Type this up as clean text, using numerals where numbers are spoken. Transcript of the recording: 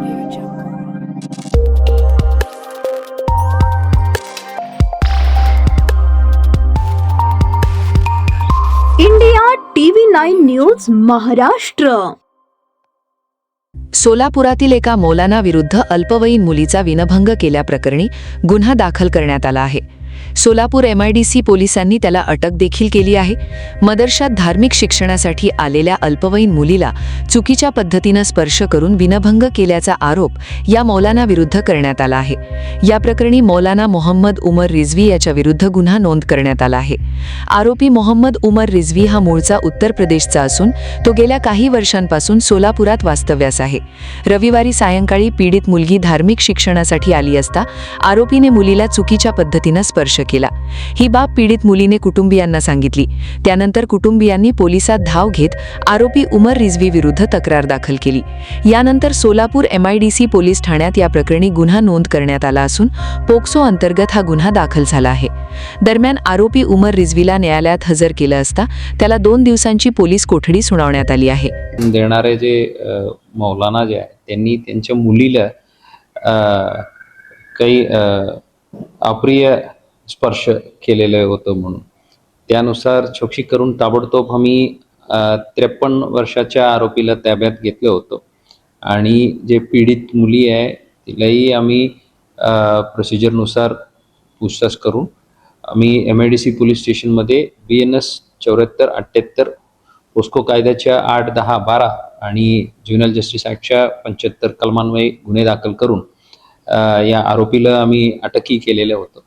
Audio Jungle. India TV9 news Maharashtra. सोलापुरातील एका मौलाना विरुद्ध अल्पवयीन मुलीचा विनभंग केल्याप्रकरणी गुन्हा दाखल करण्यात आला आहे. सोलापूर MIDC पोलिसांनी त्याला अटक देखील केली आहे. मदरशात धार्मिक शिक्षणासाठी आलेल्या अल्पवयीन मुलीला चुकीच्या पद्धतीनं स्पर्श करून विनभंग केल्याचा आरोप या मौलाना विरुद्ध करण्यात आला आहे. या प्रकरणी मौलाना मोहम्मद उमर रिझवी याच्या विरुद्ध गुन्हा नोंद करण्यात आला आहे. आरोपी मोहम्मद उमर रिझवी हा मूळचा उत्तर प्रदेशचा असून तो गेल्या काही वर्षांपासून सोलापुरात वास्तव्यास आहे. रविवारी सायंकाळी पीडित मुलगी धार्मिक शिक्षणासाठी आली असता आरोपीने मुलीला चुकीच्या पद्धतीनं स्पर्श केला. ही बाब पीडित मुलीने कुटुंबियांना सांगितली. त्यानंतर कुटुंबियांनी पोलिसात धाव घेत आरोपी उमर रिझवी विरुद्ध तक्रार दाखल केली. यानंतर सोलापूर MIDC पोलीस ठाण्यात या प्रकरणी गुन्हा नोंद करण्यात आला असून पोक्सो अंतर्गत हा गुन्हा दाखल झाला आहे. दरम्यान आरोपी उमर रिझवीला न्यायालयात हजर केलं असता त्याला 2 दिवसांची पोलीस कोठडी सुनावण्यात आली आहे. देणारे जे मौलाना जे आहे त्यांनी त्यांच्या मुलीला काही अप्रिय स्पर्श केलेलं होतं म्हणून त्यानुसार चौकशी करून ताबडतोब आम्ही 53 वर्षाच्या आरोपीला ताब्यात घेतलं होतं आणि जे पीडित मुली आहे तिलाही आम्ही प्रोसिजरनुसार पूछताछ करून आम्ही MIDC पोलीस स्टेशनमध्ये BNS 7478 पोस्को कायद्याच्या 8, 10, 12 आणि ज्युव्हेनाइल जस्टिस ॲक्टच्या 75 कलमान्वये गुन्हे दाखल करून या आरोपीला आम्ही अटकही केलेलं होतं.